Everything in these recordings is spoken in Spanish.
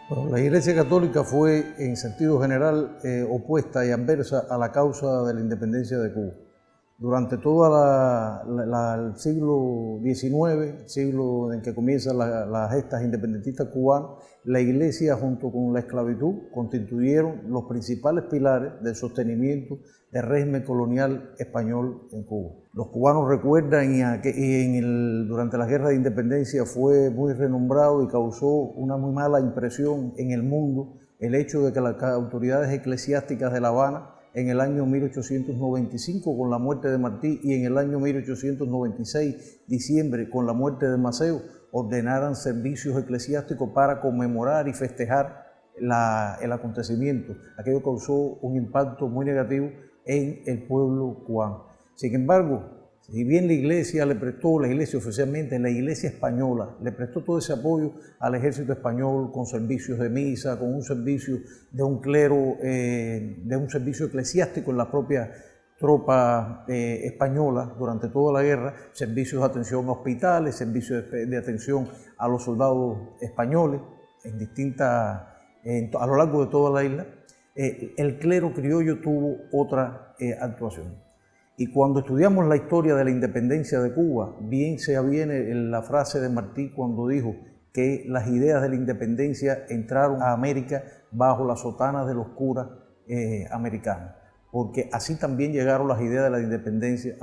Bueno, la Iglesia Católica fue, en sentido general, opuesta y adversa a la causa de la independencia de Cuba. Durante todo el siglo XIX, el siglo en que comienzan las gestas independentistas cubanas, la Iglesia junto con la esclavitud constituyeron los principales pilares del sostenimiento del régimen colonial español en Cuba. Los cubanos recuerdan durante la guerra de independencia fue muy renombrado y causó una muy mala impresión en el mundo el hecho de que las autoridades eclesiásticas de La Habana en el año 1895 con la muerte de Martí y en el año 1896, diciembre, con la muerte de Maceo, ordenaran servicios eclesiásticos para conmemorar y festejar el acontecimiento. Aquello causó un impacto muy negativo en el pueblo cubano. Sin embargo, si bien la Iglesia oficialmente, la Iglesia española, le prestó todo ese apoyo al ejército español con servicios de misa, con un servicio de un clero, de un servicio eclesiástico en la propia tropa española durante toda la guerra, servicios de atención a hospitales, servicios de atención a los soldados españoles a lo largo de toda la isla, el clero criollo tuvo otra actuación. Y cuando estudiamos la historia de la independencia de Cuba, bien se aviene la frase de Martí cuando dijo que las ideas de la independencia entraron a América bajo la sotana de los curas americanos, porque así también llegaron las ideas de la independencia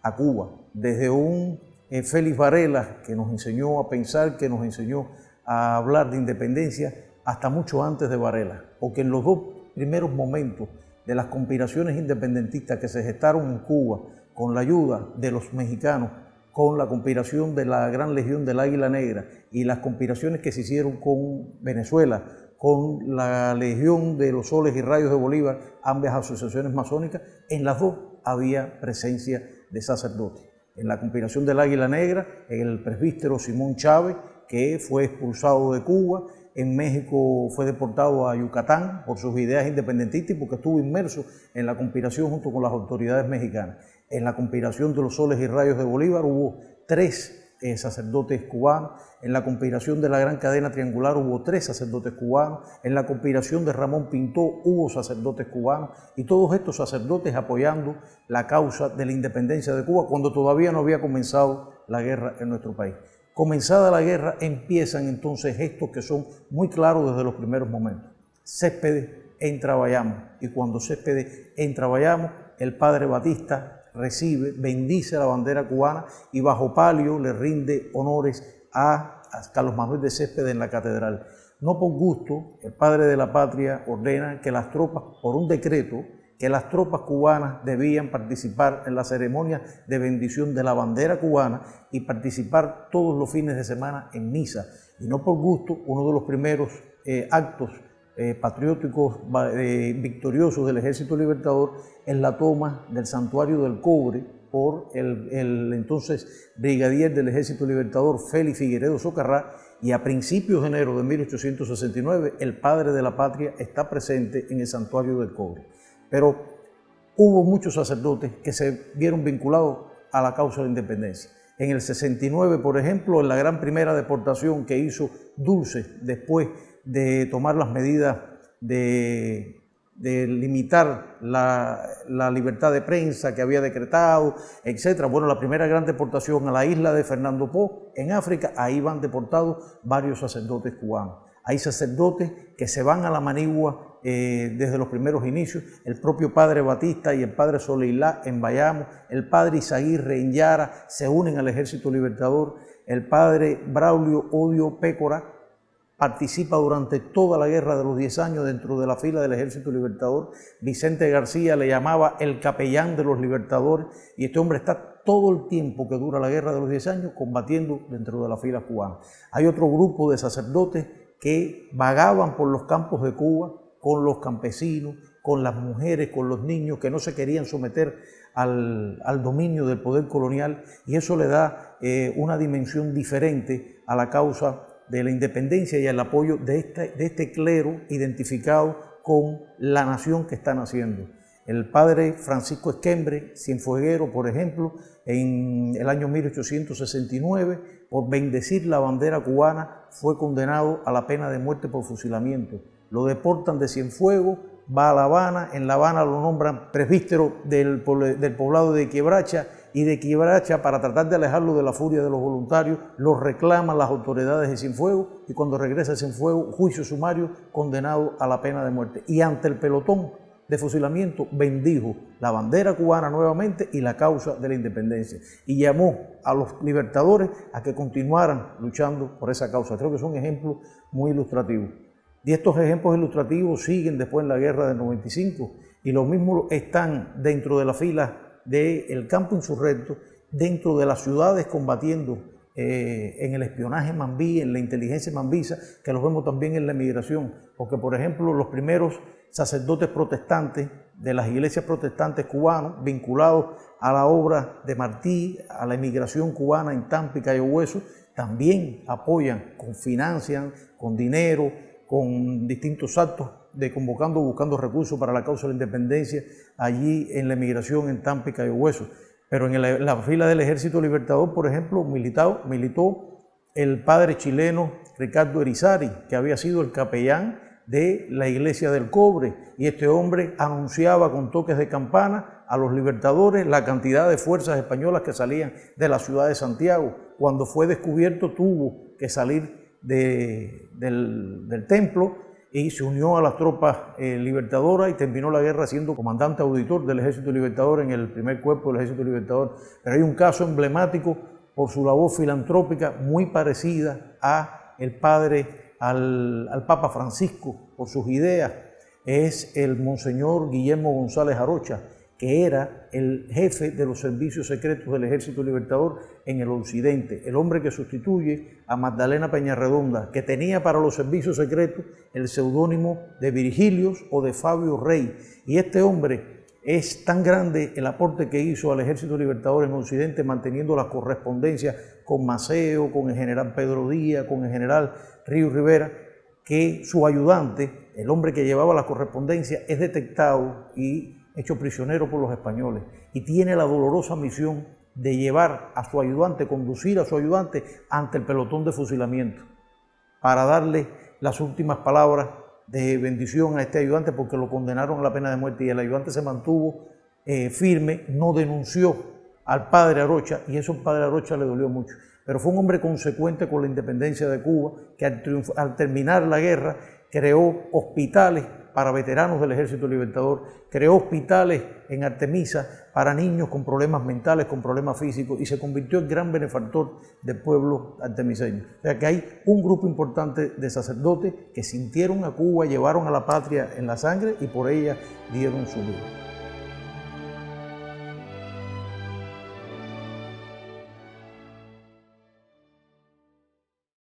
a Cuba, desde un Félix Varela que nos enseñó a pensar, que nos enseñó a hablar de independencia, hasta mucho antes de Varela, porque en los dos primeros momentos de las conspiraciones independentistas que se gestaron en Cuba con la ayuda de los mexicanos, con la conspiración de la Gran Legión del Águila Negra y las conspiraciones que se hicieron con Venezuela, con la Legión de los Soles y Rayos de Bolívar, ambas asociaciones masónicas, en las dos había presencia de sacerdotes. En la conspiración del Águila Negra, el presbítero Simón Chávez, que fue expulsado de Cuba. En México fue deportado a Yucatán por sus ideas independentistas y porque estuvo inmerso en la conspiración junto con las autoridades mexicanas. En la conspiración de los Soles y Rayos de Bolívar hubo 3 sacerdotes cubanos. En la conspiración de la Gran Cadena Triangular hubo 3 sacerdotes cubanos. En la conspiración de Ramón Pintó hubo sacerdotes cubanos. Y todos estos sacerdotes apoyando la causa de la independencia de Cuba cuando todavía no había comenzado la guerra en nuestro país. Comenzada la guerra, empiezan entonces gestos que son muy claros desde los primeros momentos. Céspedes entra a Bayamo, y cuando Céspedes entra a Bayamo, el padre Batista recibe, bendice la bandera cubana y bajo palio le rinde honores a Carlos Manuel de Céspedes en la catedral. No por gusto, el padre de la patria ordena que las tropas, por un decreto, que las tropas cubanas debían participar en la ceremonia de bendición de la bandera cubana y participar todos los fines de semana en misa. Y no por gusto, uno de los primeros actos patrióticos victoriosos del Ejército Libertador es la toma del Santuario del Cobre por el entonces brigadier del Ejército Libertador Félix Figueredo Socarrá, y a principios de enero de 1869 el padre de la patria está presente en el Santuario del Cobre. Pero hubo muchos sacerdotes que se vieron vinculados a la causa de la independencia. En el 69, por ejemplo, en la gran primera deportación que hizo Dulce, después de tomar las medidas de limitar la libertad de prensa que había decretado, etc. Bueno, la primera gran deportación a la isla de Fernando Po, en África, ahí van deportados varios sacerdotes cubanos. Hay sacerdotes que se van a la Manigua desde los primeros inicios, el propio padre Batista y el padre Soleilá en Bayamo, el padre Izaguirre en Yara se unen al Ejército Libertador, el padre Braulio Odio Pécora participa durante toda la guerra de los 10 años dentro de la fila del Ejército Libertador. Vicente García le llamaba el capellán de los libertadores, y este hombre está todo el tiempo que dura la guerra de los 10 años combatiendo dentro de la fila cubana. Hay otro grupo de sacerdotes que vagaban por los campos de Cuba con los campesinos, con las mujeres, con los niños que no se querían someter al dominio del poder colonial, y eso le da una dimensión diferente a la causa de la independencia y al apoyo de este clero identificado con la nación que está naciendo. El padre Francisco Esquembre, Cienfueguero, por ejemplo, en el año 1869, por bendecir la bandera cubana, fue condenado a la pena de muerte por fusilamiento. Lo deportan de Cienfuegos, va a La Habana, en La Habana lo nombran presbítero del poblado de Quebracha, y de Quebracha, para tratar de alejarlo de la furia de los voluntarios, lo reclaman las autoridades de Cienfuegos, y cuando regresa a Cienfuegos, juicio sumario, condenado a la pena de muerte. Y ante el pelotón de fusilamiento bendijo la bandera cubana nuevamente y la causa de la independencia, y llamó a los libertadores a que continuaran luchando por esa causa. Creo que son ejemplos muy ilustrativos. Y estos ejemplos ilustrativos siguen después en la guerra del 95, y los mismos están dentro de la fila del campo insurrecto, dentro de las ciudades combatiendo en el espionaje mambí, en la inteligencia mambisa, que los vemos también en la emigración, porque por ejemplo los primeros sacerdotes protestantes de las iglesias protestantes cubanos vinculados a la obra de Martí, a la emigración cubana en Tampa y Cayo Hueso, también apoyan, financian con dinero, con distintos actos de convocando, buscando recursos para la causa de la independencia allí en la emigración en Tampa y Cayo Hueso. Pero en la fila del Ejército Libertador, por ejemplo, militó el padre chileno Ricardo Erizari, que había sido el capellán de la Iglesia del Cobre, y este hombre anunciaba con toques de campana a los libertadores la cantidad de fuerzas españolas que salían de la ciudad de Santiago. Cuando fue descubierto, tuvo que salir del templo y se unió a las tropas libertadoras y terminó la guerra siendo comandante auditor del Ejército Libertador en el primer cuerpo del Ejército Libertador. Pero hay un caso emblemático por su labor filantrópica muy parecida al Papa Francisco, por sus ideas. Es el Monseñor Guillermo González Arocha, que era el jefe de los servicios secretos del Ejército Libertador en el occidente, el hombre que sustituye a Magdalena Peñarredonda, que tenía para los servicios secretos el seudónimo de Virgilios o de Fabio Rey. Y este hombre, es tan grande el aporte que hizo al Ejército Libertador en occidente, manteniendo las correspondencias con Maceo, con el general Pedro Díaz, con el general Río Rivera, que su ayudante, el hombre que llevaba la correspondencia, es detectado y hecho prisionero por los españoles, y tiene la dolorosa misión de llevar a su ayudante, conducir a su ayudante ante el pelotón de fusilamiento, para darle las últimas palabras de bendición a este ayudante, porque lo condenaron a la pena de muerte, y el ayudante se mantuvo firme, no denunció al padre Arocha, y eso al padre Arocha le dolió mucho. Pero fue un hombre consecuente con la independencia de Cuba, que al terminar la guerra creó hospitales para veteranos del Ejército Libertador, creó hospitales en Artemisa para niños con problemas mentales, con problemas físicos, y se convirtió en gran benefactor del pueblo artemiseño. O sea que hay un grupo importante de sacerdotes que sintieron a Cuba, llevaron a la patria en la sangre y por ella dieron su vida.